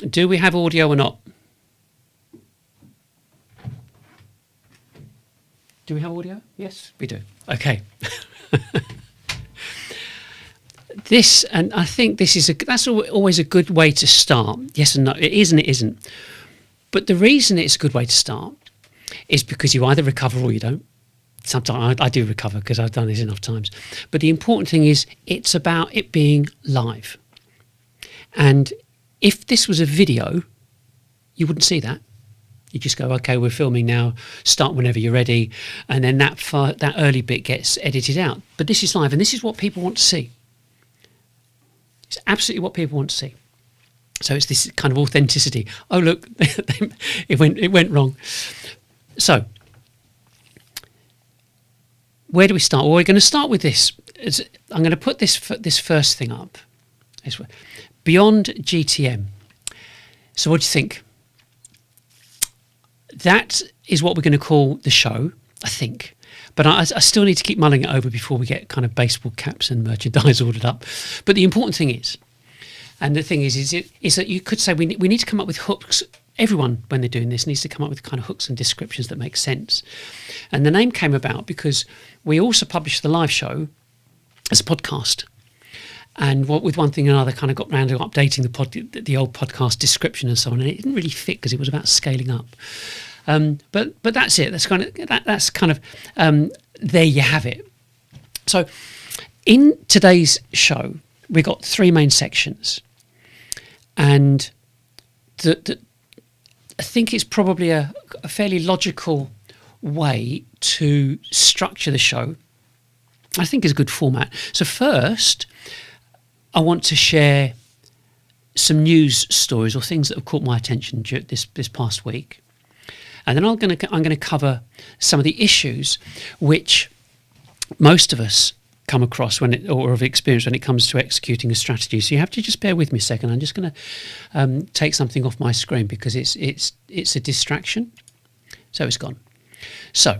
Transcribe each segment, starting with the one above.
Do we have audio or not? Do we have audio? Yes, we do. Okay. And I think that's always a good way to start. Yes and no. It is and it isn't. But the reason it's a good way to start is because you either recover or you don't. Sometimes I do recover because I've done this enough times. But the important thing is it's about it being live. And if this was a video, you wouldn't see that. You just go, okay, we're filming now, start whenever you're ready. And then that early bit gets edited out. But this is live, and this is what people want to see. It's absolutely what people want to see. So it's this kind of authenticity. Oh, look, it went wrong. So where do we start? Well, we're going to start with this. I'm going to put this first thing up. Beyond GTM. So what do you think? That is what we're going to call the show, I think. But I still need to keep mulling it over before we get kind of baseball caps and merchandise ordered up. But the important thing is, and the thing is that you could say we need to come up with hooks. Everyone, when they're doing this, needs to come up with kind of hooks and descriptions that make sense. And the name came about because we also published the live show as a podcast. And with one thing and another, kind of got round to updating the old podcast description and so on, and it didn't really fit because it was about scaling up. But that's it. That's kind of there you have it. So in today's show, we got three main sections, and I think it's probably a fairly logical way to structure the show. I think is a good format. So first, I want to share some news stories or things that have caught my attention this past week, and then I'm going to cover some of the issues which most of us come across or have experienced when it comes to executing a strategy. So you have to just bear with me a second. I'm just going to take something off my screen because it's a distraction. So it's gone. So,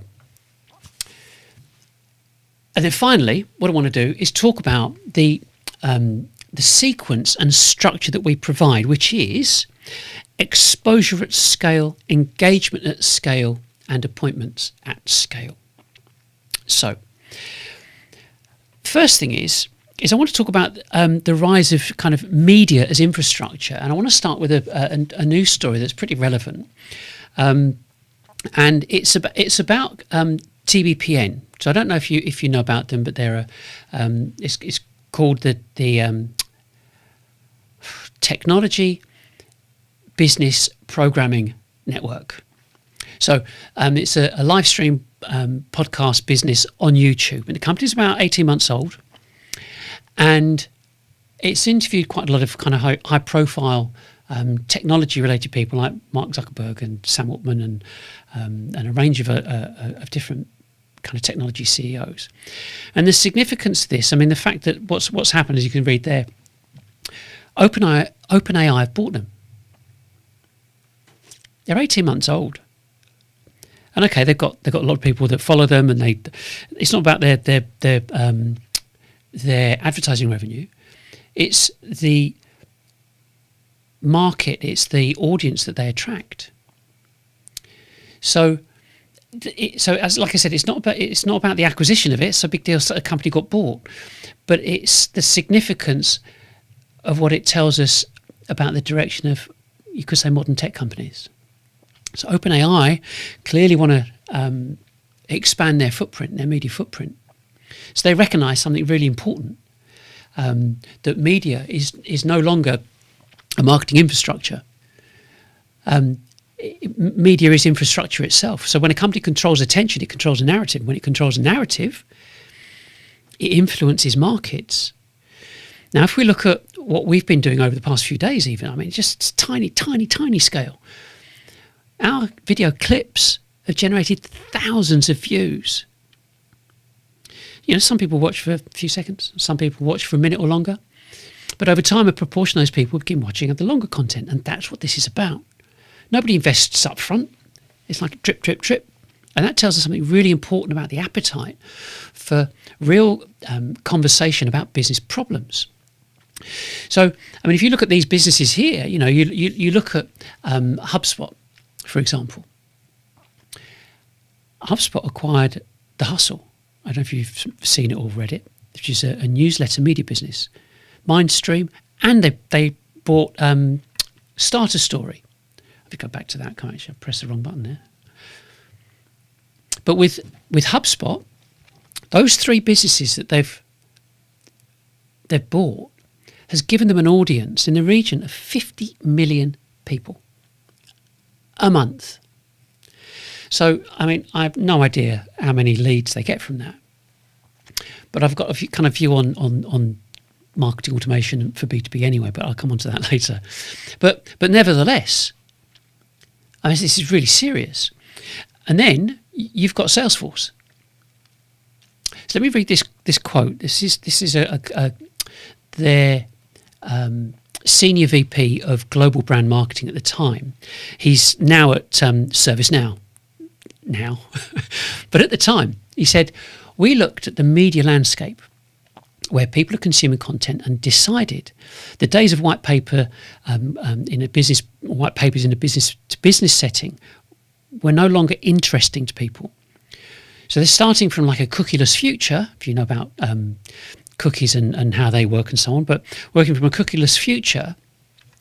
and then finally, what I want to do is talk about the sequence and structure that we provide, which is exposure at scale, engagement at scale, and appointments at scale. So, first thing is I want to talk about the rise of kind of media as infrastructure, and I want to start with a news story that's pretty relevant, and it's about TBPN. So I don't know if you know about them, but they're it's called the Technology Business Programming Network. So it's a live stream podcast business on YouTube, and the company's about 18 months old, and it's interviewed quite a lot of kind of high profile technology related people like Mark Zuckerberg and Sam Altman and a range of different kind of technology CEOs. And the significance of this, I mean, the fact that what's happened, as you can read there, OpenAI have bought them. They're 18 months old. And okay, they've got a lot of people that follow them, and it's not about their advertising revenue. It's the market, it's the audience that they attract. So as like I said, it's not about the acquisition of it. It's a big deal that a company got bought, but it's the significance of what it tells us about the direction of, you could say, modern tech companies. So OpenAI clearly want to expand their footprint, their media footprint. So they recognise something really important, that media is no longer a marketing infrastructure. Media is infrastructure itself. So when a company controls attention, it controls a narrative. When it controls a narrative, it influences markets. Now, if we look at what we've been doing over the past few days even, I mean, just tiny scale. Our video clips have generated thousands of views. You know, some people watch for a few seconds, some people watch for a minute or longer. But over time, a proportion of those people begin watching the longer content, and that's what this is about. Nobody invests up front. It's like drip, drip, drip. And that tells us something really important about the appetite for real conversation about business problems. So, I mean, if you look at these businesses here, you look at HubSpot, for example. HubSpot acquired The Hustle. I don't know if you've seen it or read it, which is a newsletter media business. Mindstream, and they bought Starter Story. Let me go back to that. Can't I press the wrong button there? But with HubSpot, those three businesses that they've bought has given them an audience in the region of 50 million people a month. So, I mean, I have no idea how many leads they get from that. But I've got a few, kind of view on marketing automation for B2B anyway, but I'll come on to that later. But nevertheless, I mean, this is really serious. And then you've got Salesforce. So let me read this quote. This is their senior VP of global brand marketing at the time. He's now at ServiceNow now. But at the time, he said, we looked at the media landscape where people are consuming content and decided the days of white papers in a business to business setting were no longer interesting to people. So they're starting from like a cookieless future, if you know about cookies and how they work and so on, but working from a cookieless future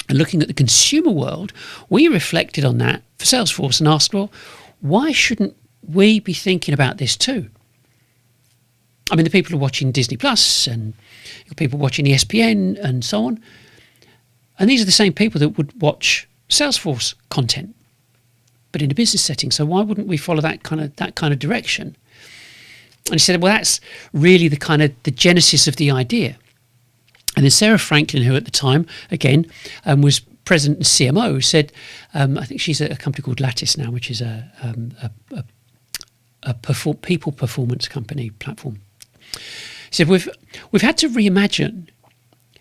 and looking at the consumer world, we reflected on that for Salesforce and asked, well, why shouldn't we be thinking about this too? I mean, the people who are watching Disney Plus and people watching ESPN and so on, and these are the same people that would watch Salesforce content, but in a business setting. So why wouldn't we follow that kind of direction? And he said, well, that's really the genesis of the idea. And then Sarah Franklin, who at the time, again, was president and CMO, said, I think she's at a company called Lattice now, which is a people performance company platform. He said, we've had to reimagine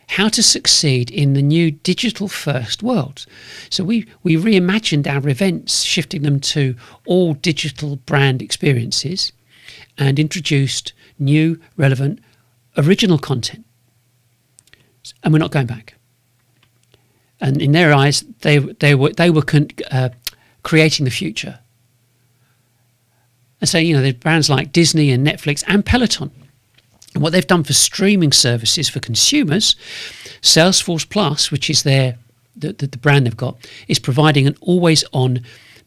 how to succeed in the new digital first world. So we reimagined our events, shifting them to all digital brand experiences, and introduced new, relevant, original content. And we're not going back. And in their eyes, they were creating the future. And so, there's brands like Disney and Netflix and Peloton. And what they've done for streaming services for consumers, Salesforce Plus, which is the brand they've got, is providing an always-on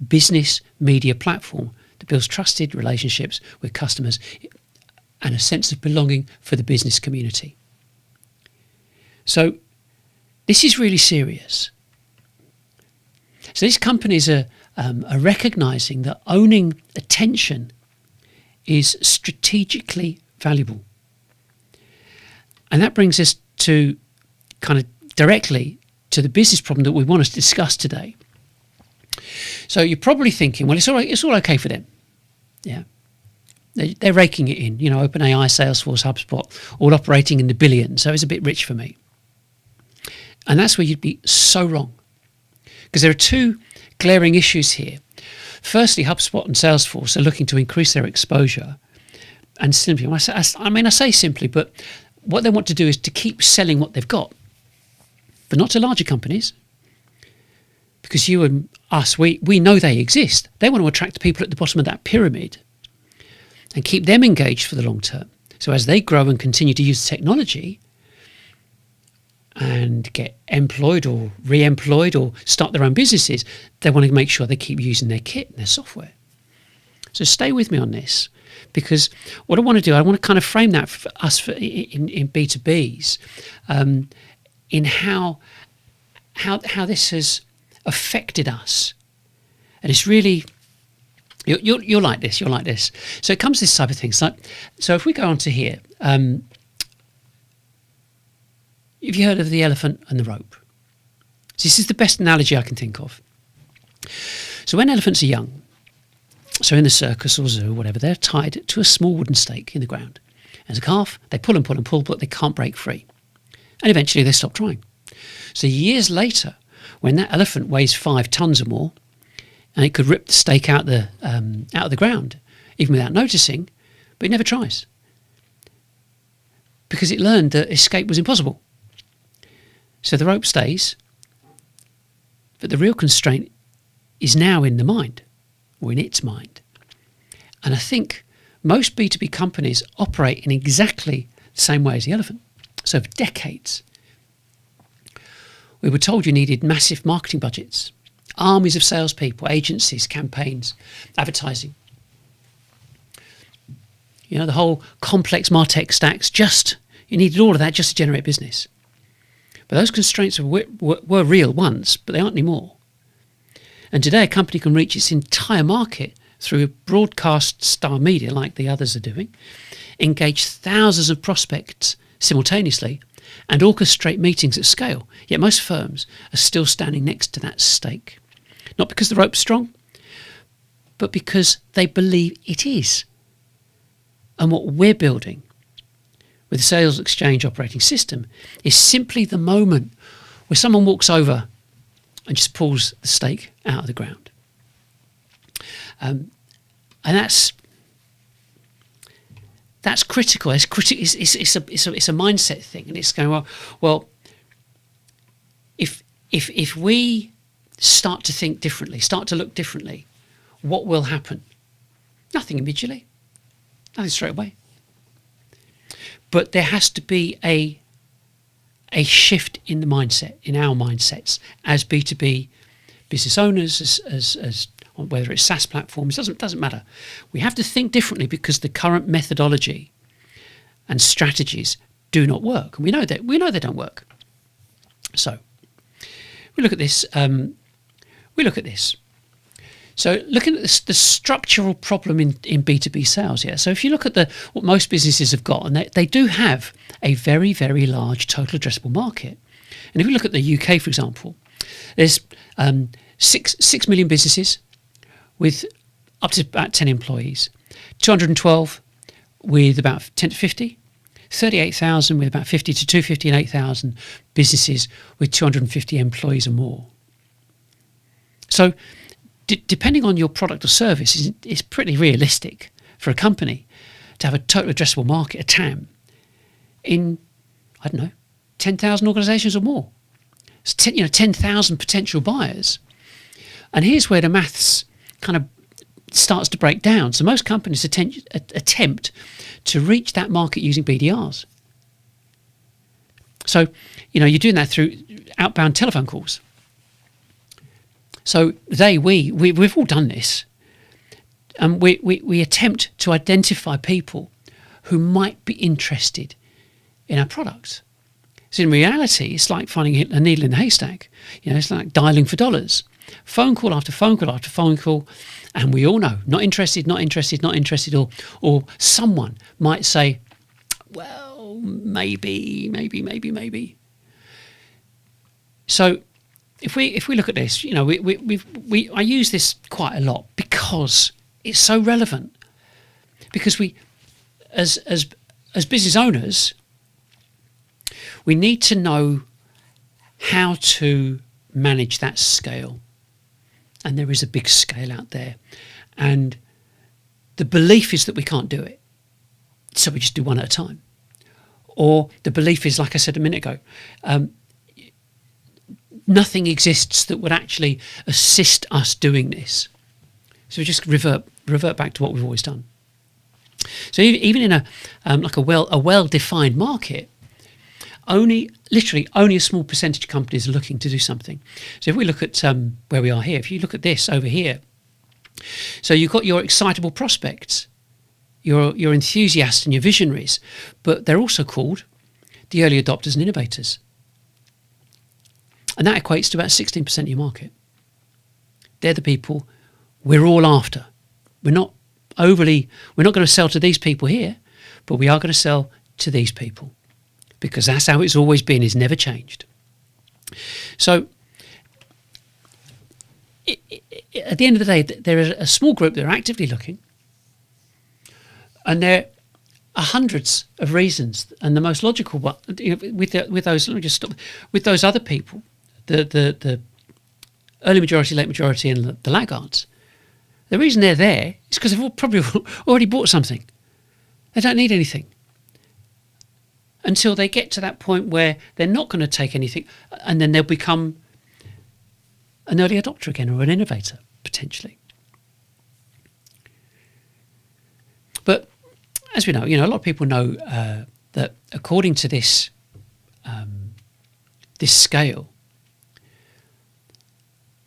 business media platform that builds trusted relationships with customers and a sense of belonging for the business community. So this is really serious. So these companies are recognising that owning attention is strategically valuable. And that brings us to kind of directly to the business problem that we want to discuss today. So you're probably thinking, well, it's all okay for them. Yeah. They're raking it in, OpenAI, Salesforce, HubSpot, all operating in the billions. So it's a bit rich for me. And that's where you'd be so wrong. Because there are two glaring issues here. Firstly, HubSpot and Salesforce are looking to increase their exposure. And simply, I say simply, but what they want to do is to keep selling what they've got, but not to larger companies. Because you and us, we know they exist. They want to attract the people at the bottom of that pyramid and keep them engaged for the long term. So as they grow and continue to use technology and get employed or re-employed or start their own businesses, they want to make sure they keep using their kit and their software. So stay with me on this, because what I want to do, I want to kind of frame that for us in B2Bs, in how this has affected us. And it's really, you're like this, you're like this. So it comes to this type of thing. So if we go on to here, have you heard of the elephant and the rope? This is the best analogy I can think of. So when elephants are young, so in the circus or zoo or whatever, they're tied to a small wooden stake in the ground. As a calf, they pull and pull and pull, but they can't break free. And eventually they stop trying. So years later, when that elephant weighs 5 tons or more, and it could rip the stake out of the ground, even without noticing, but it never tries. Because it learned that escape was impossible. So the rope stays, but the real constraint is now in the mind, or in its mind. And I think most B2B companies operate in exactly the same way as the elephant. So for decades, we were told you needed massive marketing budgets, armies of salespeople, agencies, campaigns, advertising. You know, the whole complex Martech stacks, you needed all of that just to generate business. But those constraints were real once, but they aren't anymore. And today a company can reach its entire market through broadcast style media like the others are doing, engage thousands of prospects simultaneously, and orchestrate meetings at scale. Yet most firms are still standing next to that stake. Not because the rope's strong, but because they believe it is. And what we're building with the SalesXchange operating system is simply the moment where someone walks over and just pulls the stake out of the ground. And that's critical. It's a mindset thing, and it's going, well, if we start to think differently, start to look differently, what will happen? Nothing immediately, nothing straight away. But there has to be a shift in the mindset, in our mindsets as B2B business owners, as whether it's SaaS platforms, doesn't matter. We have to think differently because the current methodology and strategies do not work. And we know they don't work. So we look at this. So looking at the structural problem in B2B sales, yeah. So if you look at what most businesses have got, and they do have a very, very large total addressable market. And if we look at the UK, for example, there's 6 million businesses with up to about 10 employees, 212 with about 10 to 50, 38,000 with about 50 to 250, and 8,000 businesses with 250 employees or more. So depending on your product or service, it's pretty realistic for a company to have a total addressable market, a TAM, in, 10,000 organisations or more. It's 10,000 potential buyers. And here's where the maths kind of starts to break down. So most companies attempt to reach that market using BDRs. So, you're doing that through outbound telephone calls. So we've all done this, and we attempt to identify people who might be interested in our products. So in reality, it's like finding a needle in a haystack. It's like dialing for dollars. Phone call after phone call after phone call, and we all know, not interested, or someone might say, well, maybe. So if we look at this, I use this quite a lot because it's so relevant. Because we, as business owners, we need to know how to manage that scale. And there is a big scale out there. And the belief is that we can't do it. So we just do one at a time. Or the belief is, like I said a minute ago, nothing exists that would actually assist us doing this. So we just revert back to what we've always done. So even in a well-defined market, only a small percentage of companies are looking to do something. So if we look at where we are here, if you look at this over here, so you've got your excitable prospects, your enthusiasts and your visionaries, but they're also called the early adopters and innovators. And that equates to about 16% of your market. They're the people we're all after. We're not going to sell to these people here, but we are going to sell to these people. Because that's how it's always been, it's never changed. So, at the end of the day, there is a small group that are actively looking, and there are hundreds of reasons, and the most logical one, with those, let me just stop, with those other people, the early majority, late majority, and the laggards, the reason they're there is because they've probably already bought something. They don't need anything. until they get to that point where they're not going to take anything, and then they'll become an early adopter again, or an innovator, potentially. But as we know, a lot of people know that according to this this scale,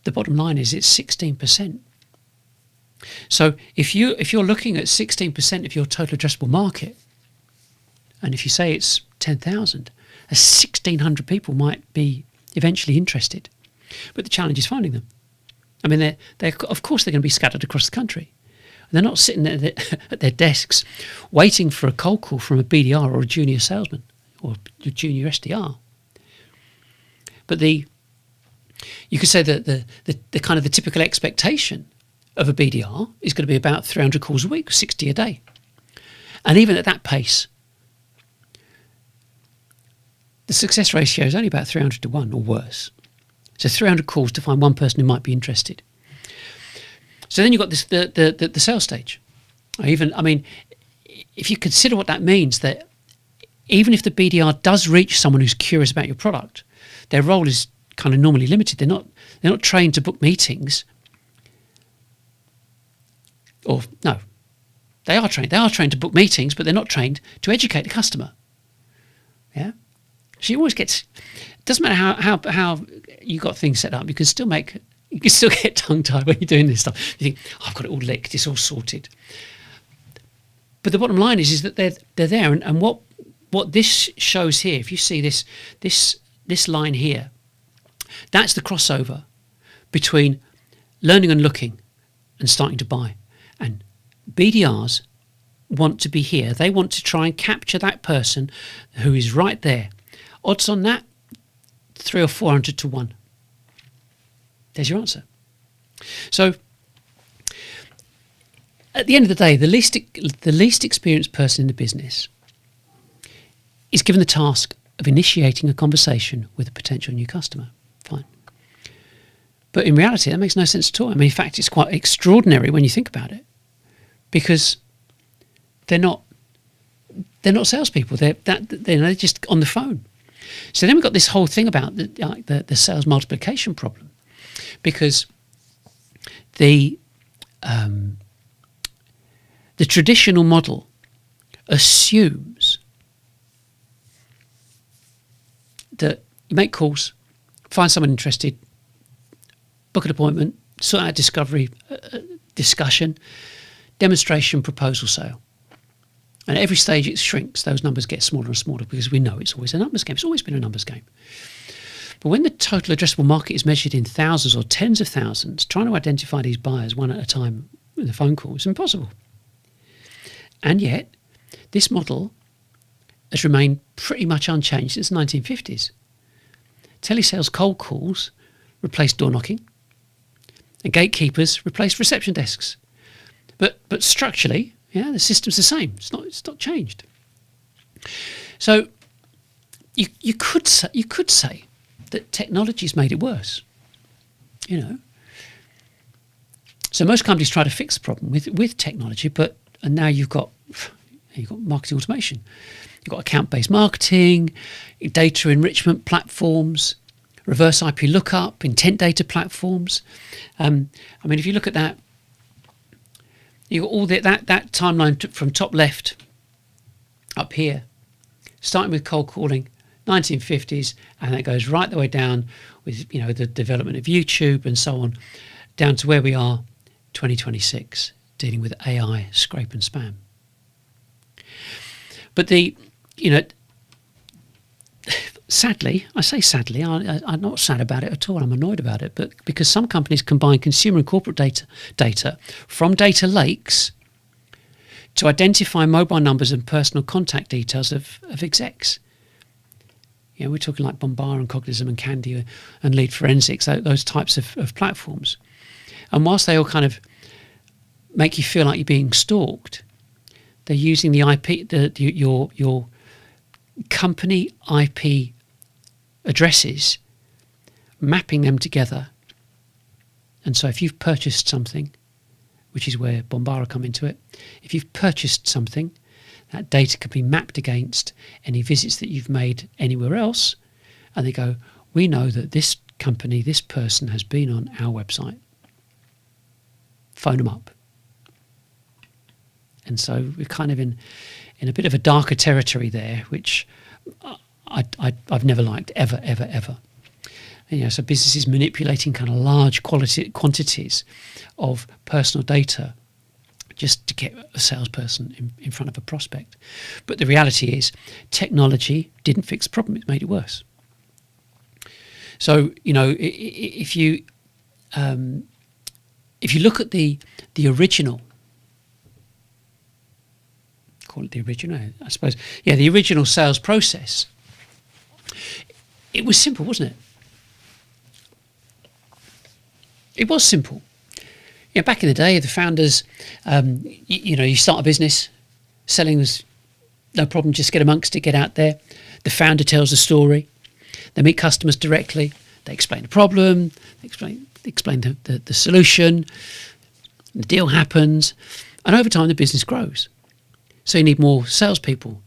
the bottom line is it's 16%. So if you're looking at 16% of your total addressable market, and if you say it's 10,000, 1,600 people might be eventually interested. But the challenge is finding them. I mean, they're of course they're going to be scattered across the country. They're not sitting there at their desks waiting for a cold call from a BDR or a junior salesman or a junior SDR. But you could say that the kind of the typical expectation of a BDR is going to be about 300 calls a week, 60 a day. And even at that pace, the success ratio is only about 300 to 1 or worse. So 300 calls to find one person who might be interested. So then you've got this the sales stage. If you consider what that means, that even if the BDR does reach someone who's curious about your product, their role is kind of normally limited. They're not trained to book meetings. Or no, they are trained. They are trained to book meetings, but they're not trained to educate the customer. Yeah. So you always get. It doesn't matter how you got things set up. You can still get tongue tied when you're doing this stuff. You think, I've got it all licked. It's all sorted. But the bottom line is that they're there, and what this shows here. If you see this line here, that's the crossover between learning and looking and starting to buy. And BDRs want to be here. They want to try and capture that person who is right there. Odds on that, 300 or 400 to 1. There's your answer. So at the end of the day, the least experienced person in the business is given the task of initiating a conversation with a potential new customer. Fine. But in reality, that makes no sense at all. I mean, in fact, it's quite extraordinary when you think about it, because they're not salespeople. They're just on the phone. So then we've got this whole thing about the sales multiplication problem, because the traditional model assumes that you make calls, find someone interested, book an appointment, sort out discovery, discussion, demonstration, proposal, sale. And at every stage it shrinks. Those numbers get smaller and smaller because we know it's always a numbers game. It's always been a numbers game. But when the total addressable market is measured in thousands or tens of thousands, trying to identify these buyers one at a time with a phone call is impossible. And yet, this model has remained pretty much unchanged since the 1950s. Telesales cold calls replaced door knocking, and gatekeepers replaced reception desks. But structurally, the system's the same. It's not changed. So you could say that technology's made it worse. So most companies try to fix the problem with technology, and now you've got marketing automation. You've got account-based marketing, data enrichment platforms, reverse IP lookup, intent data platforms. If you look at that, you've got all that timeline from top left up here, starting with cold calling, 1950s, and that goes right the way down with the development of YouTube and so on, down to where we are, 2026, dealing with AI, scrape and spam. But sadly, I say sadly, I'm not sad about it at all. I'm annoyed about it, but because some companies combine consumer and corporate data from data lakes to identify mobile numbers and personal contact details of execs. We're talking like Bombara and Cognism and Candy and Lead Forensics, those types of platforms. And whilst they all kind of make you feel like you're being stalked, they're using the IP, your company IP addresses, mapping them together. And so if you've purchased something, which is where Bombara come into it, if you've purchased something, That data can be mapped against any visits that you've made anywhere else, and they go, we know that this company, this person has been on our website. Phone them up. And so we're kind of in a bit of a darker territory there, which I've never liked, ever. And, so businesses manipulating kind of large quantities of personal data just to get a salesperson in front of a prospect. But the reality is technology didn't fix the problem, it made it worse. So, if you look at the original, call it the original, I suppose, the original sales process, it was simple, wasn't it? It was simple. Back in the day, the founders, you start a business, selling was no problem, just get amongst it, get out there. The founder tells a story. They meet customers directly. They explain the problem. They explain the solution. The deal happens. And over time, the business grows. So you need more salespeople.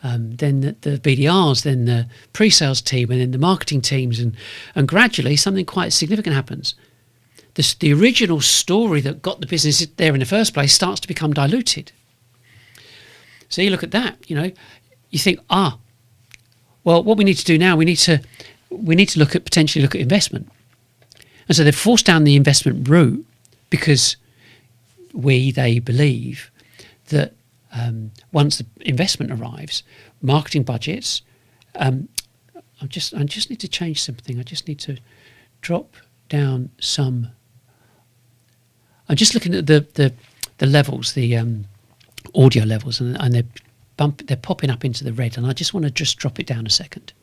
Then the BDRs, then the pre-sales team, and then the marketing teams. And gradually, something quite significant happens. The original story that got the business there in the first place starts to become diluted. So you look at that, you think, well, what we need to do now, we need to potentially look at investment. And so they've forced down the investment route because they believe that once the investment arrives, marketing budgets, I just need to change something. I just need to drop down some. I'm just looking at the levels, the audio levels, and they're popping up into the red, and I just want to just drop it down a second.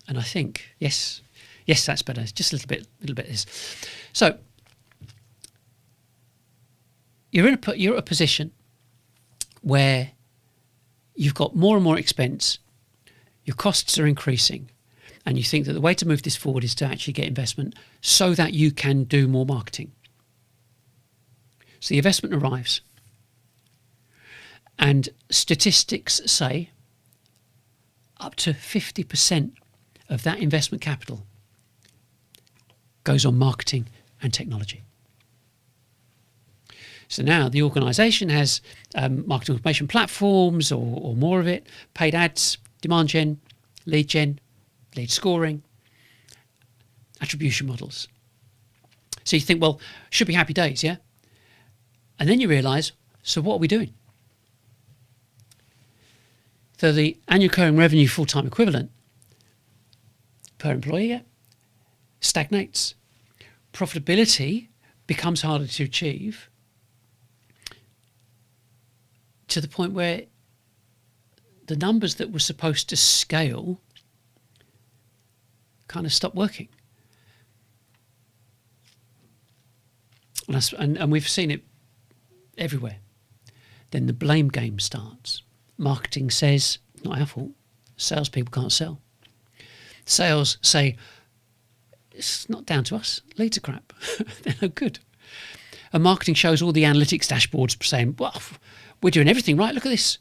And I think yes, that's better. It's just a little bit. This. So you're at a position where you've got more and more expense, your costs are increasing. And you think that the way to move this forward is to actually get investment so that you can do more marketing. So the investment arrives. And statistics say up to 50% of that investment capital goes on marketing and technology. So now the organisation has marketing automation platforms or more of it, paid ads, demand gen, lead scoring, attribution models. So you think, well, should be happy days, yeah? And then you realise, so what are we doing? So the annual recurring revenue full-time equivalent per employee stagnates. Profitability becomes harder to achieve to the point where the numbers that were supposed to scale kind of stop working. And we've seen it everywhere. Then the blame game starts. Marketing says, not our fault, salespeople can't sell. Sales say, it's not down to us, leads are crap, they're no good. And marketing shows all the analytics dashboards saying, well, we're doing everything right, look at this.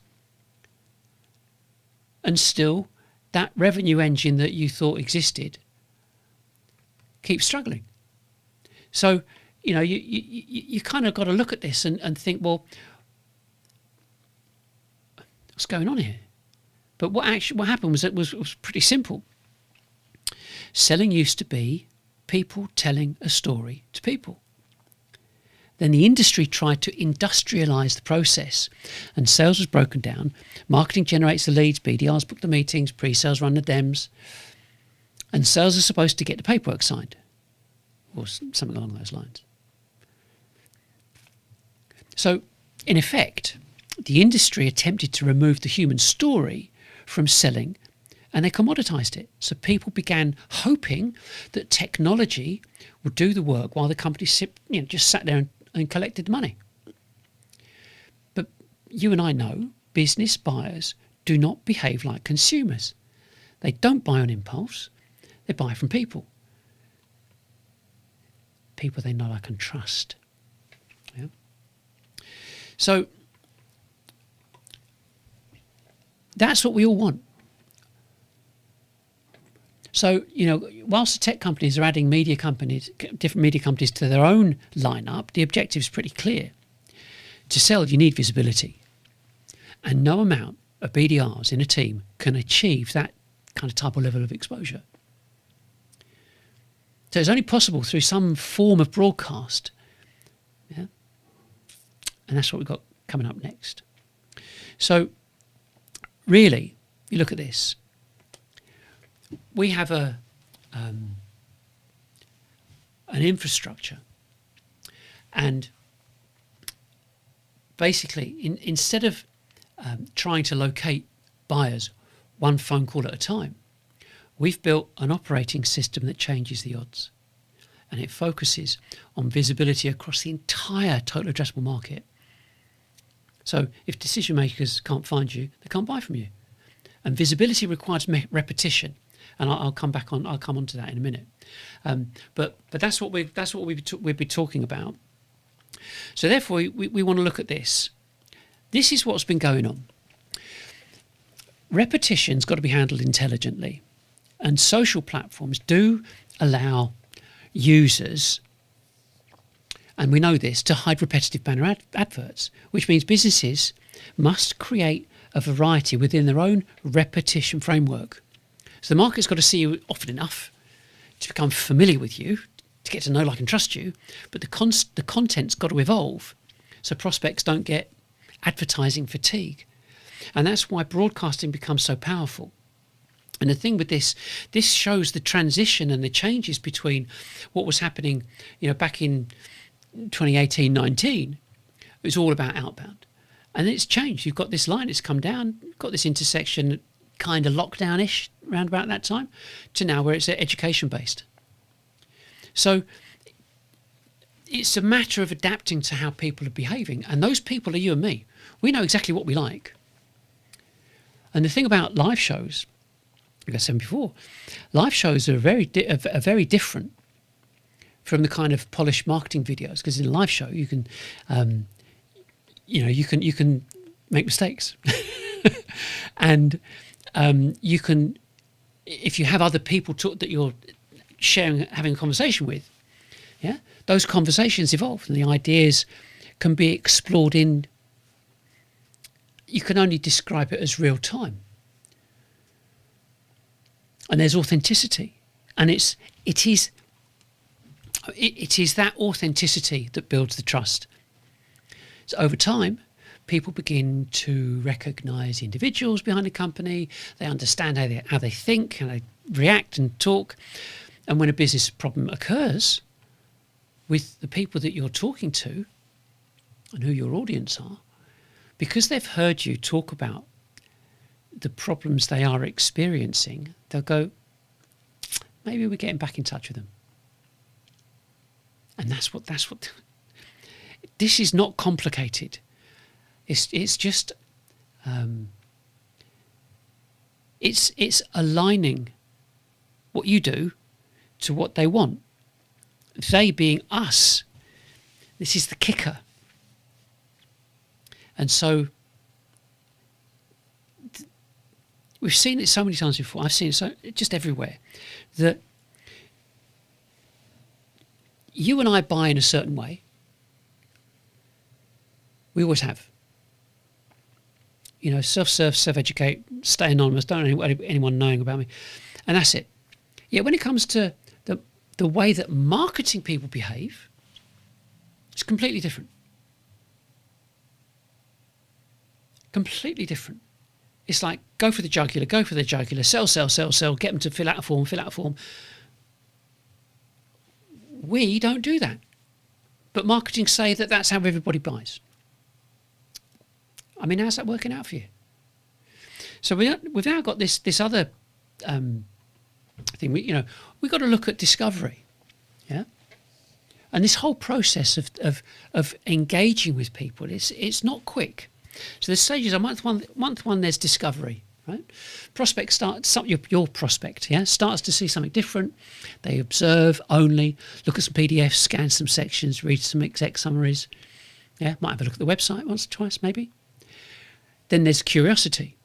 And still, that revenue engine that you thought existed keeps struggling. So, you kind of got to look at this and think, well, what's going on here? But what happened was it was pretty simple. Selling used to be people telling a story to people. Then the industry tried to industrialise the process, and sales was broken down. Marketing generates the leads, BDRs book the meetings, pre-sales run the dems, and sales are supposed to get the paperwork signed, or something along those lines. So, in effect, the industry attempted to remove the human story from selling, and they commoditized it. So people began hoping that technology would do the work while the company just sat there and collected the money. But you and I know business buyers do not behave like consumers. They don't buy on impulse. They buy from people. People they know, like, and trust. Yeah? So that's what we all want. So, whilst the tech companies are adding different media companies to their own lineup, the objective is pretty clear. To sell, you need visibility. And no amount of BDRs in a team can achieve that kind of type of level of exposure. So it's only possible through some form of broadcast. Yeah? And that's what we've got coming up next. So really, you look at this. We have an infrastructure, and basically, instead of trying to locate buyers one phone call at a time, we've built an operating system that changes the odds, and it focuses on visibility across the entire total addressable market. So if decision makers can't find you, they can't buy from you, and visibility requires repetition. And I'll come on to that in a minute. But that's what we'll be talking about. So therefore, we want to look at this. This is what's been going on. Repetition's got to be handled intelligently, and social platforms do allow users, and we know this, to hide repetitive banner adverts, which means businesses must create a variety within their own repetition framework. So the market's got to see you often enough to become familiar with you, to get to know, like, and trust you, but the content's got to evolve so prospects don't get advertising fatigue. And that's why broadcasting becomes so powerful. And the thing with this shows the transition and the changes between what was happening, back in 2018-19. It was all about outbound. And it's changed. You've got this line, it's come down, you've got this intersection, kind of lockdown-ish around about that time, to now where it's education-based. So it's a matter of adapting to how people are behaving, and those people are you and me. We know exactly what we like. And the thing about live shows, like I said before, live shows are very different from the kind of polished marketing videos, because in a live show you can, you can make mistakes, and you can, if you have other people that you're having a conversation with, yeah, those conversations evolve and the ideas can be explored in. You can only describe it as real time, and there's authenticity, and it is that authenticity that builds the trust. So over time, people begin to recognise individuals behind the company. They understand how they think, how they react and talk. And when a business problem occurs with the people that you're talking to and who your audience are, because they've heard you talk about the problems they are experiencing, they'll go, maybe we're getting back in touch with them. And that's what this is not complicated. It's just it's aligning what you do to what they want. They being us. This is the kicker. And so we've seen it so many times before. I've seen it just everywhere, that you and I buy in a certain way. We always have. Self-serve, self-educate, stay anonymous, don't want anyone knowing about me. And that's it. Yet when it comes to the way that marketing people behave, it's completely different. Completely different. It's like, go for the jugular, sell, get them to fill out a form. We don't do that. But marketing say that that's how everybody buys. I mean, how's that working out for you? So we've now got this other thing. We've got to look at discovery, yeah. And this whole process of engaging with people, it's not quick. So the stages are month one. There's discovery, right? Prospect starts your prospect, yeah, starts to see something different. They observe only, look at some PDFs, scan some sections, read some exec summaries, Yeah, might have a look at the website once or twice, maybe. Then there's curiosity.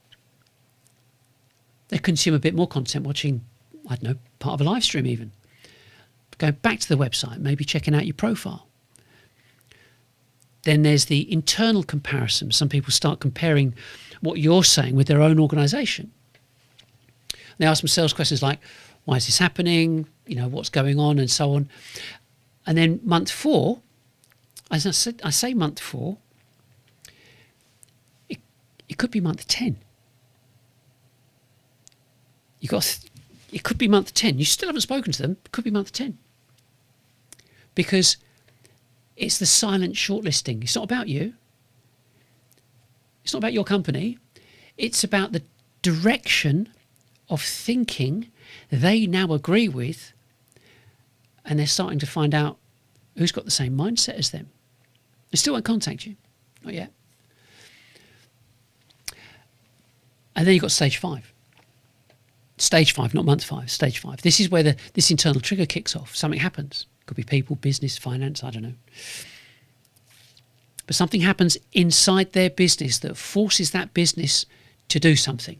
They consume a bit more content, watching, I don't know, part of a live stream even. Going back to the website, maybe checking out your profile. Then there's the internal comparison. Some people start comparing what you're saying with their own organisation. They ask themselves questions like, why is this happening? You know, what's going on, and so on. And then month 4, as I say month 4, it could be month 10. It could be month 10. You still haven't spoken to them. It could be month 10. Because it's the silent shortlisting. It's not about you. It's not about your company. It's about the direction of thinking they now agree with, and they're starting to find out who's got the same mindset as them. They still won't contact you. Not yet. And then you've got stage 5. Stage 5, not month 5, stage 5. This is where this internal trigger kicks off. Something happens. Could be people, business, finance, I don't know. But something happens inside their business that forces that business to do something.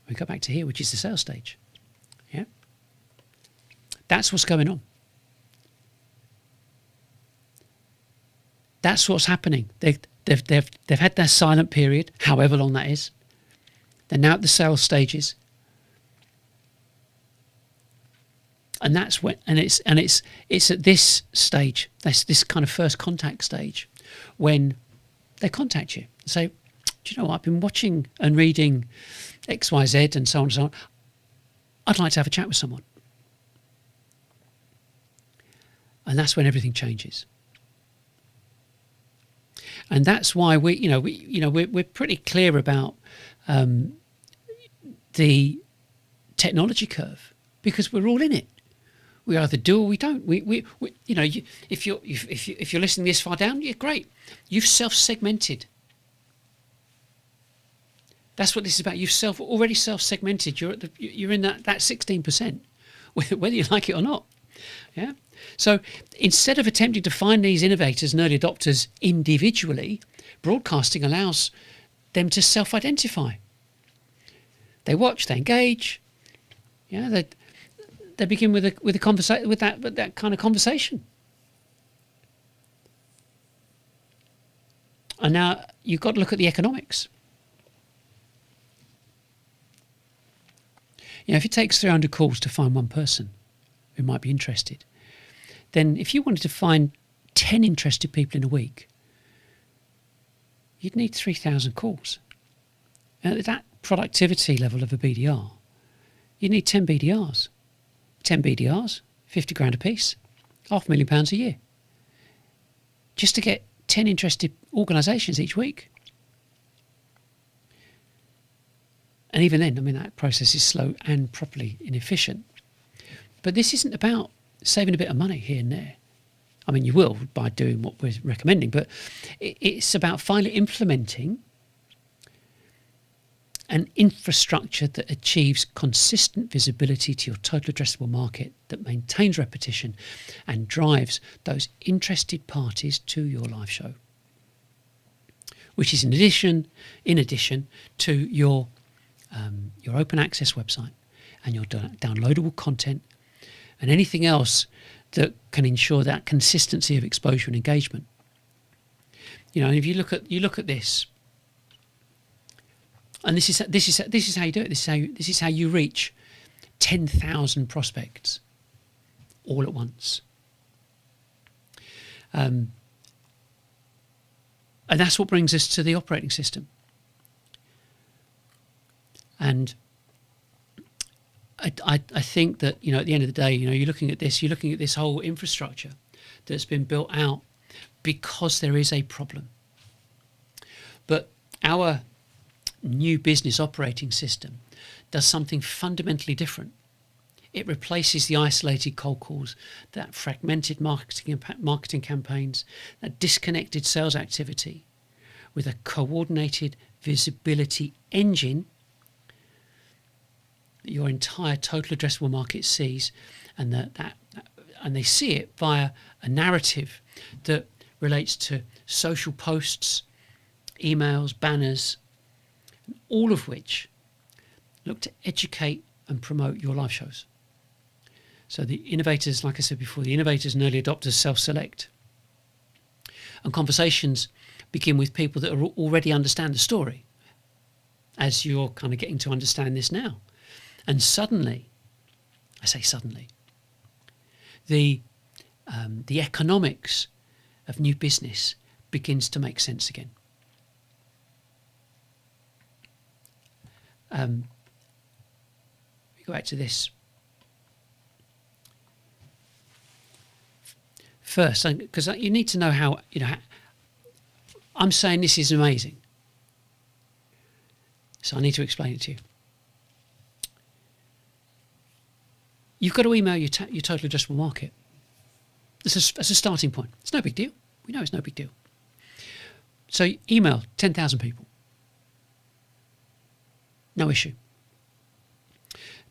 We go back to here, which is the sales stage. Yeah, that's what's going on. That's what's happening. They've had their silent period, however long that is. They're now at the sales stages, and that's when. And it's at this stage, this kind of first contact stage, when they contact you and say, "Do you know what? I've been watching and reading X, Y, Z, and so on and so on. I'd like to have a chat with someone." And that's when everything changes. And that's why we're pretty clear about the technology curve, because we're all in it. We either do or we don't. If you're listening this far down, yeah, great. You've self-segmented. That's what this is about. You've already self-segmented. You're in that 16%, whether you like it or not. Yeah. So instead of attempting to find these innovators and early adopters individually, broadcasting allows them to self-identify. They watch, they engage. Yeah, they begin with a conversation, with that kind of conversation. And now you've got to look at the economics. You know, if it takes 300 calls to find one person who might be interested, then if you wanted to find 10 interested people in a week, you'd need 3,000 calls. And at that productivity level of a BDR, you need 10 BDRs. 10 BDRs, 50 grand a piece, £500,000 a year. Just to get 10 interested organisations each week. And even then, I mean, that process is slow and properly inefficient. But this isn't about saving a bit of money here and there. I mean, you will by doing what we're recommending, but it's about finally implementing an infrastructure that achieves consistent visibility to your total addressable market, that maintains repetition and drives those interested parties to your live show, which is in addition to your open access website and your downloadable content and anything else that can ensure that consistency of exposure and engagement. You know, if you look at this, and this is how you do it. This is how you reach 10,000 prospects all at once. And that's what brings us to the operating system. And I think that, you know, at the end of the day, you know, you're looking at this whole infrastructure that's been built out because there is a problem. But our new business operating system does something fundamentally different. It replaces the isolated cold calls, that fragmented marketing campaigns, that disconnected sales activity, with a coordinated visibility engine that your entire total addressable market sees, and that and they see it via a narrative that relates to social posts, emails, banners, all of which look to educate and promote your live shows. So the innovators, like I said before, the innovators and early adopters self-select. And conversations begin with people that already understand the story, as you're kind of getting to understand this now. And suddenly, I say suddenly, the economics of new business begins to make sense again. We go back to this. First, because you need to know how, I'm saying this is amazing. So I need to explain it to you. You've got to email your total addressable market. That's a starting point. It's no big deal. We know it's no big deal. So email 10,000 people. No issue.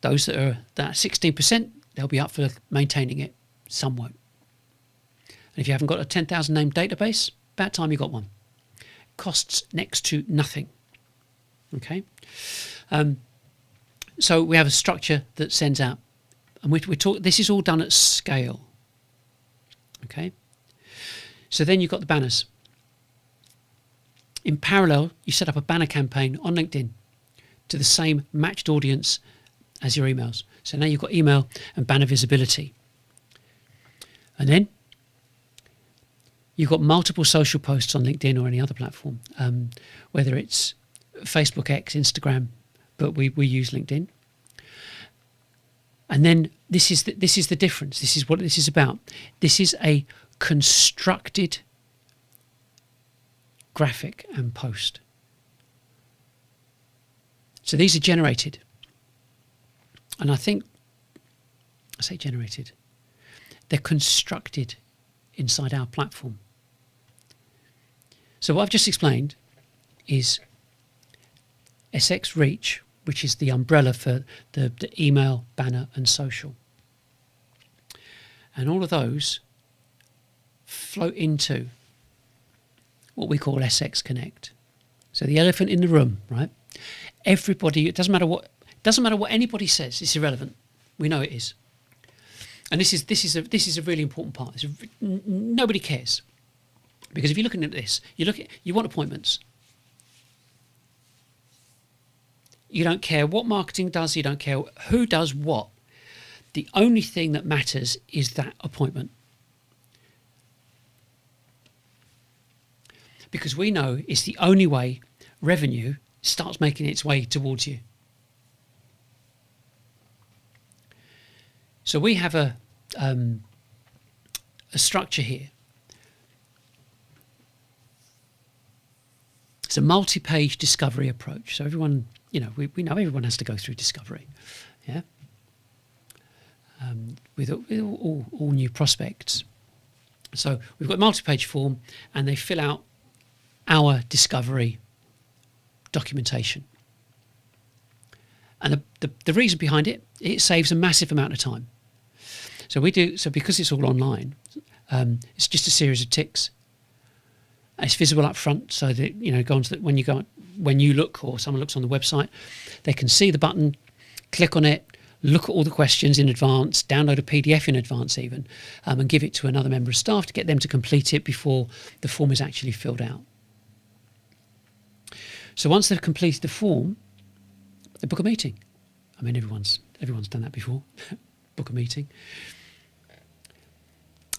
Those that are that 16%, they'll be up for maintaining it. Some won't. And if you haven't got a 10,000 name database, about time you got one. Costs next to nothing. Okay. So we have a structure that sends out, and we talk. This is all done at scale. Okay. So then you've got the banners. In parallel, you set up a banner campaign on LinkedIn to the same matched audience as your emails. So now you've got email and banner visibility. And then you've got multiple social posts on LinkedIn or any other platform, whether it's Facebook, X, Instagram, but we use LinkedIn. And then this is the difference. This is what this is about. This is a constructed graphic and post. So these are generated. And I say generated. They're constructed inside our platform. So what I've just explained is SX Reach, which is the umbrella for the email, banner and social. And all of those float into what we call SX Connect. So the elephant in the room, right? Everybody, it doesn't matter what anybody says, it's irrelevant. We know it is. And this is a really important part. Nobody cares. Because if you're looking at this, you want appointments. You don't care what marketing does, you don't care who does what. The only thing that matters is that appointment. Because we know it's the only way revenue starts making its way towards you. So we have a structure here. It's a multi-page discovery approach. So everyone, we know everyone has to go through discovery, yeah. With all new prospects. So we've got a multi-page form, and they fill out our discovery documentation. And the reason behind it saves a massive amount of time. So because it's all online, it's just a series of ticks. It's visible up front, so that when you look or someone looks on the website, they can see the button, click on it, look at all the questions in advance, download a PDF in advance even, and give it to another member of staff to get them to complete it before the form is actually filled out. So once they've completed the form, they book a meeting. I mean, everyone's done that before. Book a meeting.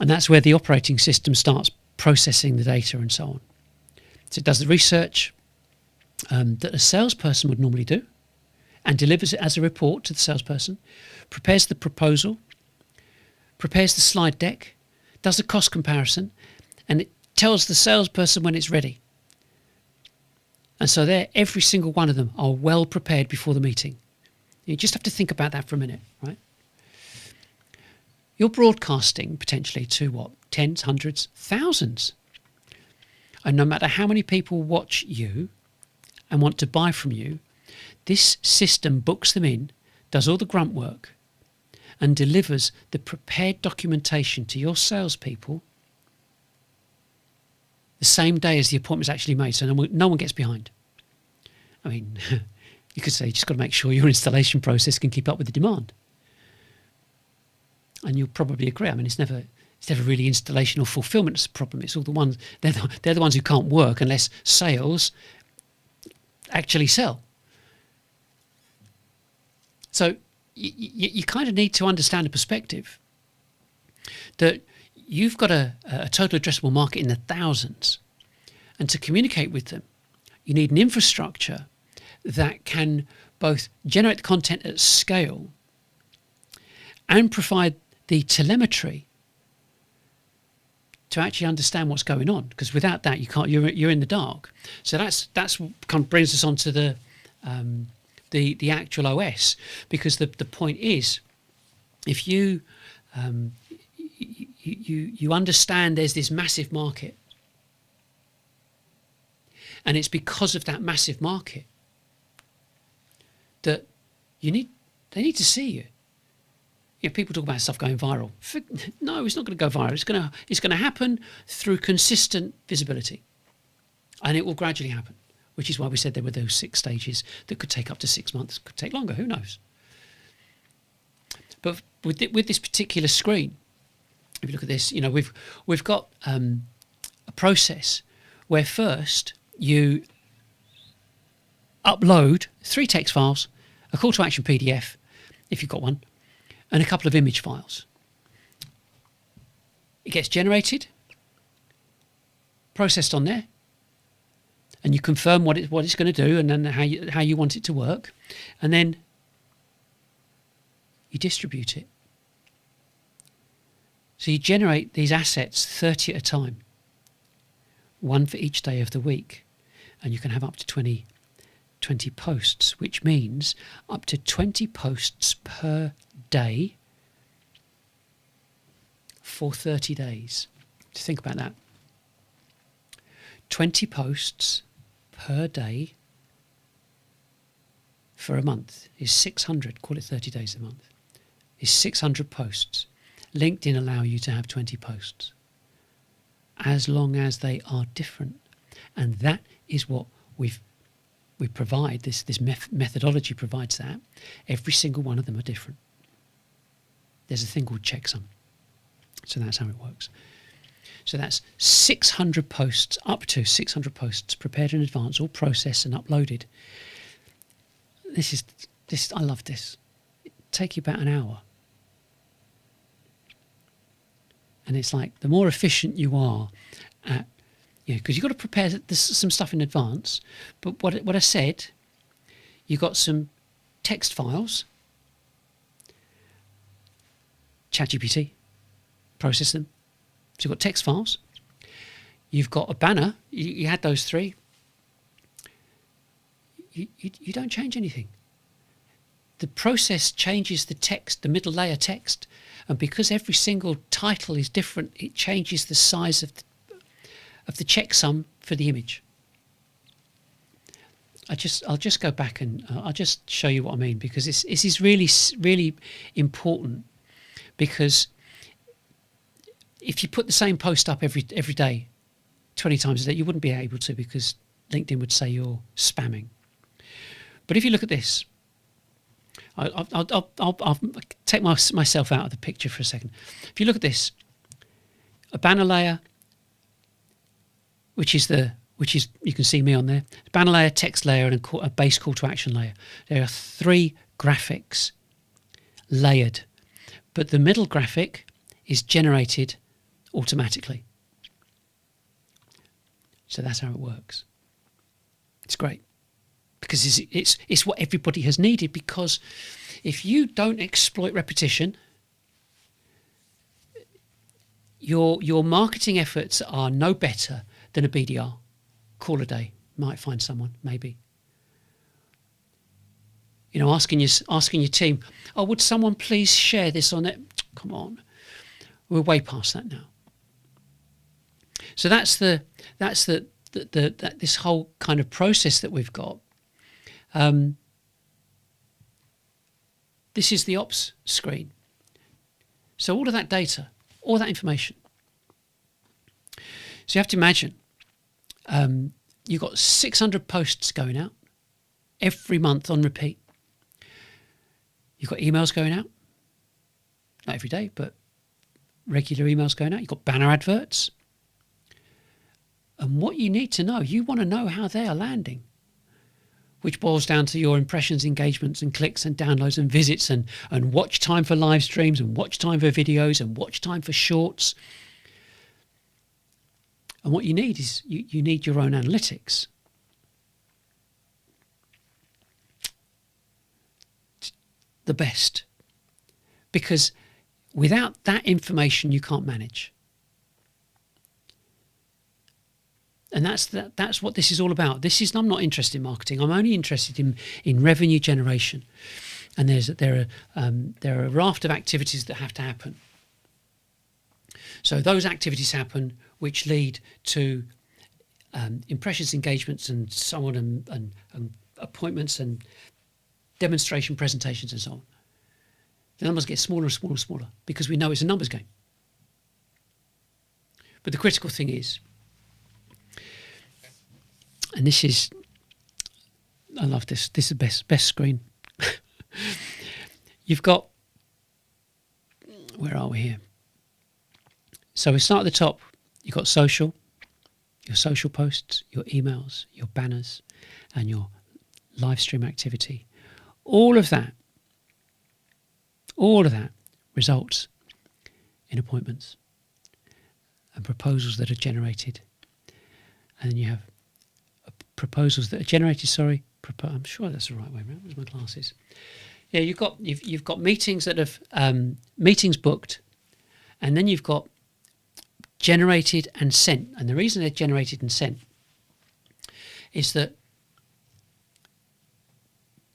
And that's where the operating system starts processing the data and so on. So it does the research that a salesperson would normally do and delivers it as a report to the salesperson, prepares the proposal, prepares the slide deck, does a cost comparison, and it tells the salesperson when it's ready. And so every single one of them are well prepared before the meeting. You just have to think about that for a minute, right? You're broadcasting potentially to what? Tens, hundreds, thousands. And no matter how many people watch you and want to buy from you, this system books them in, does all the grunt work, and delivers the prepared documentation to your salespeople the same day as the appointment is actually made, so no one gets behind. I mean, you could say you just got to make sure your installation process can keep up with the demand. And you'll probably agree. I mean, it's never really installation or fulfillment that's the problem. It's all the ones, they're the ones who can't work unless sales actually sell. So you kind of need to understand the perspective that you've got a total addressable market in the thousands, and to communicate with them, you need an infrastructure that can both generate the content at scale and provide the telemetry to actually understand what's going on. Because without that, you can't. You're in the dark. So that's what kind of brings us on to the actual OS. Because the point is, if you you understand there's this massive market, and it's because of that massive market that they need to see you. You know, people talk about stuff going viral. No, it's not going to go viral. It's going to happen through consistent visibility, and it will gradually happen. Which is why we said there were those 6 stages that could take up to 6 months, could take longer. Who knows? But with this particular screen, if you look at this, you know, we've got a process where first you upload 3 text files, a call to action PDF, if you've got one, and a couple of image files. It gets generated, processed on there, and you confirm what it's going to do, and then how you want it to work, and then you distribute it. So you generate these assets 30 at a time, one for each day of the week, and you can have up to 20 posts, which means up to 20 posts per day for 30 days. Just think about that. 20 posts per day for a month is 600, call it 30 days a month, is 600 posts. LinkedIn allow you to have 20 posts as long as they are different. And that is what we provide. This methodology provides that. Every single one of them are different. There's a thing called checksum. So that's how it works. So that's 600 posts, up to 600 posts prepared in advance, all processed and uploaded. I love this. It'll take you about an hour. And it's like, the more efficient you are at, because you've got to prepare some stuff in advance. But what I said, you've got some text files, ChatGPT, process them. So you've got text files, you've got a banner, you had those 3. You don't change anything. The process changes the text, the middle layer text, and because every single title is different, it changes the size of the checksum for the image. I'll just go back and I'll just show you what I mean, because this is really, really important. Because if you put the same post up every day, 20 times a day, you wouldn't be able to, because LinkedIn would say you're spamming. But if you look at this, I'll take myself out of the picture for a second. If you look at this, a banner layer, which is you can see me on there, banner layer, text layer, and a base call to action layer. There are 3 graphics layered, but the middle graphic is generated automatically. So that's how it works. It's great, because it's what everybody has needed. Because if you don't exploit repetition, your marketing efforts are no better than a BDR. Call a day, might find someone, maybe. You know, asking your team, oh, would someone please share this on it? Come on, we're way past that now. So that's this whole kind of process that we've got. This is the ops screen. So all of that data, all that information. So you have to imagine you've got 600 posts going out every month on repeat. You've got emails going out, not every day, but regular emails going out. You've got banner adverts. And what you need to know, you want to know how they are landing, which boils down to your impressions, engagements and clicks and downloads and visits and watch time for live streams and watch time for videos and watch time for shorts. And what you need is you need your own analytics. The best. Because without that information, you can't manage. And that's what this is all about. I'm not interested in marketing. I'm only interested in revenue generation. And there are a raft of activities that have to happen. So those activities happen, which lead to impressions, engagements, and so on, and appointments and demonstration presentations and so on. The numbers get smaller and smaller and smaller because we know it's a numbers game. But the critical thing is, and this is, I love this. This is the best screen. You've got, where are we here? So we start at the top. You've got social, your social posts, your emails, your banners, and your live stream activity. All of that results in appointments and proposals that are generated. And then you have proposals that are generated, I'm sure that's the right way around. Where's my glasses? Yeah, you've got meetings that have meetings booked, and then you've got generated and sent. And the reason they're generated and sent is that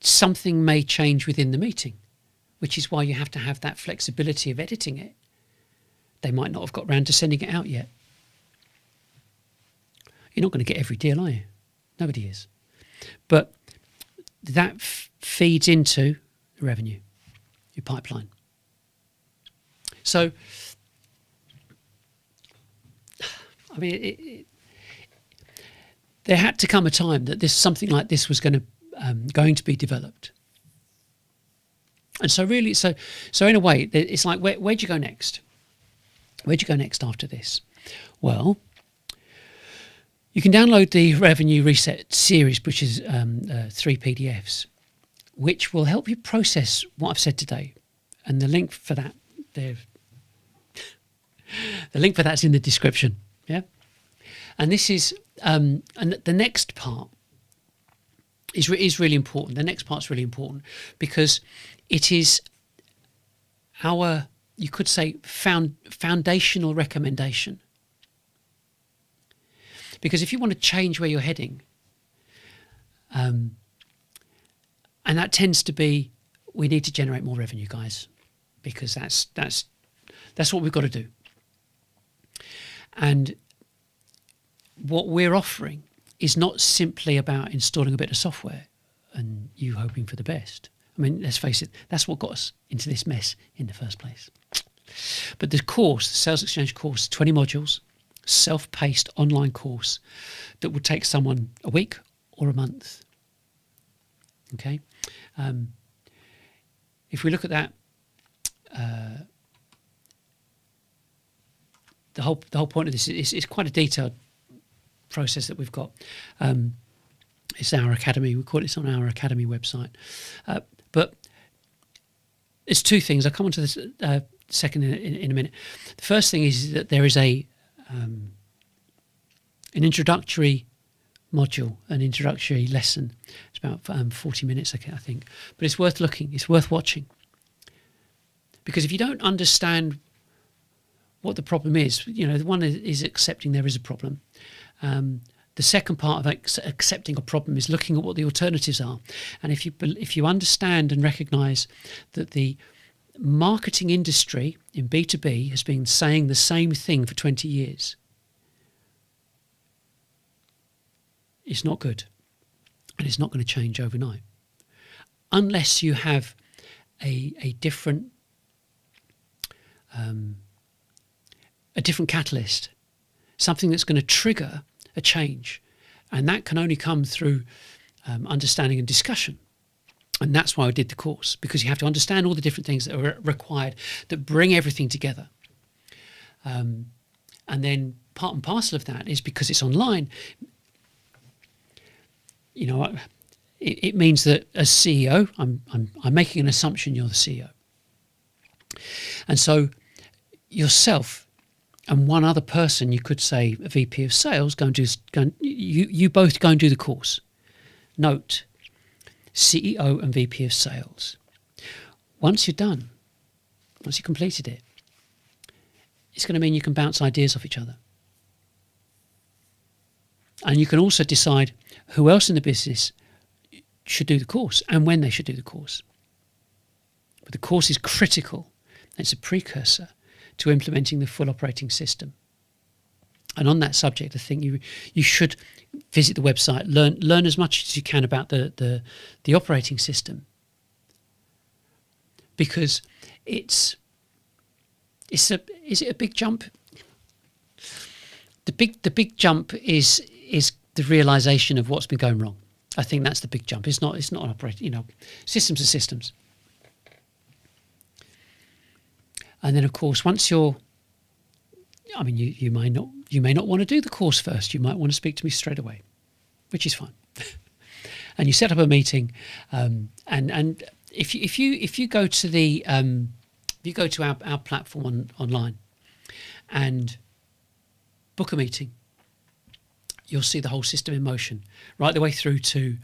something may change within the meeting, which is why you have to have that flexibility of editing it. They might not have got round to sending it out yet. You're not going to get every deal, are you? Nobody is. But that feeds into the revenue, your pipeline. So, I mean, there had to come a time that something like this was going to be developed. And so really, so in a way, it's like, where'd you go next? Where'd you go next after this? Well, you can download the Revenue Reset series, which is 3 PDFs, which will help you process what I've said today. And the link for that, the link for that's in the description. Yeah, and this is and the next part is really important. The next part's really important because it is our, you could say, foundational recommendation. Because if you want to change where you're heading, and that tends to be, we need to generate more revenue, guys, because that's what we've got to do. And what we're offering is not simply about installing a bit of software and you hoping for the best. I mean, let's face it, that's what got us into this mess in the first place. But the course, the SalesXchange course, 20 modules, self-paced online course that would take someone a week or a month. Okay, if we look at that, the whole point of this is quite a detailed process that we've got. It's our academy. We call it on our academy website. But it's two things. I'll come on to this second in a minute. The first thing is that there is an introductory module, an introductory lesson. It's about 40 minutes, I think. But it's worth looking. It's worth watching. Because if you don't understand what the problem is, the one is accepting there is a problem. The second part of accepting a problem is looking at what the alternatives are. And if you understand and recognise that the marketing industry in B2B has been saying the same thing for 20 years, it's not good. And it's not going to change overnight. Unless you have a different a different catalyst, something that's going to trigger a change. And that can only come through understanding and discussion. And that's why I did the course, because you have to understand all the different things that are required that bring everything together. And then part and parcel of that is, because it's online, you know, it means that as CEO, I'm making an assumption you're the CEO. And so yourself and one other person, you could say a VP of sales, you both go and do the course. Note, CEO and VP of sales. Once you're done, once you completed it, it's going to mean you can bounce ideas off each other. And you can also decide who else in the business should do the course and when they should do the course. But the course is critical. It's a precursor to implementing the full operating system. And on that subject, I think you should visit the website, learn as much as you can about the operating system, because is it a big jump? The big jump is the realization of what's been going wrong. I think that's the big jump. It's not an operating. You know, systems are systems. And then, of course, once you're, I mean, you may not want to do the course first. You might want to speak to me straight away, which is fine. And you set up a meeting, and if you go to the you go to our platform online and book a meeting, you'll see the whole system in motion, right the way through to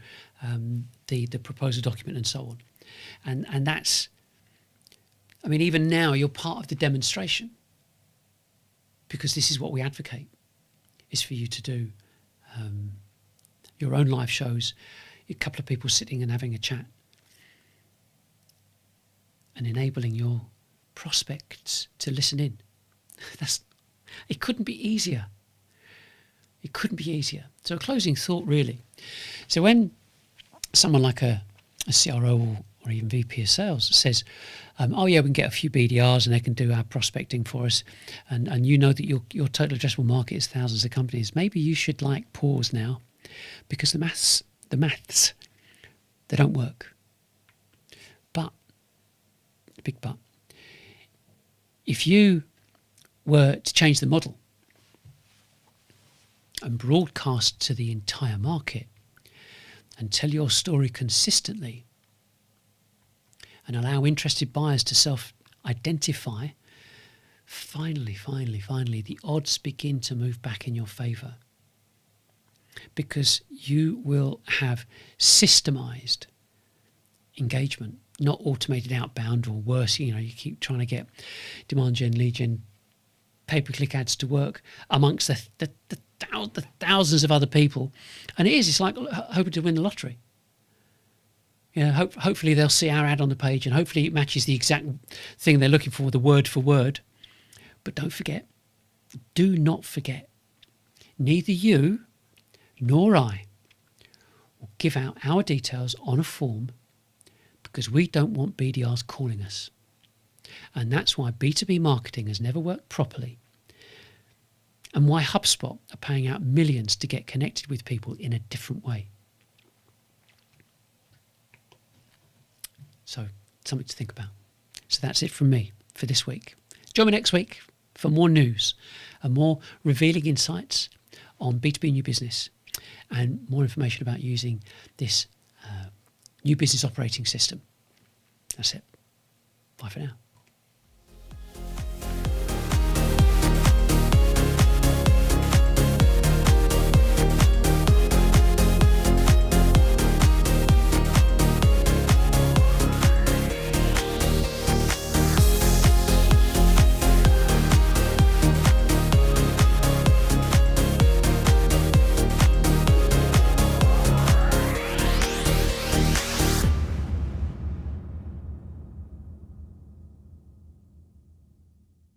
the proposal document and so on, and that's. I mean, even now you're part of the demonstration, because this is what we advocate, is for you to do your own live shows, a couple of people sitting and having a chat, and enabling your prospects to listen in. It couldn't be easier. It couldn't be easier. So a closing thought, really. So when someone like a CRO or even VP of sales says, oh yeah, we can get a few BDRs and they can do our prospecting for us, and you know that your total addressable market is thousands of companies, maybe you should pause now, because the maths, they don't work. But, big but, if you were to change the model and broadcast to the entire market and tell your story consistently, and allow interested buyers to self-identify, finally, the odds begin to move back in your favour, because you will have systemized engagement, not automated outbound, or worse, you keep trying to get demand gen, lead gen, pay-per-click ads to work amongst the thousands of other people. And it's like hoping to win the lottery. Hopefully they'll see our ad on the page, and hopefully it matches the exact thing they're looking for, the word for word. But don't forget, do not forget, neither you nor I will give out our details on a form, because we don't want BDRs calling us. And that's why B2B marketing has never worked properly, and why HubSpot are paying out millions to get connected with people in a different way. So, something to think about. So that's it from me for this week. Join me next week for more news and more revealing insights on B2B new business, and more information about using this new business operating system. That's it. Bye for now.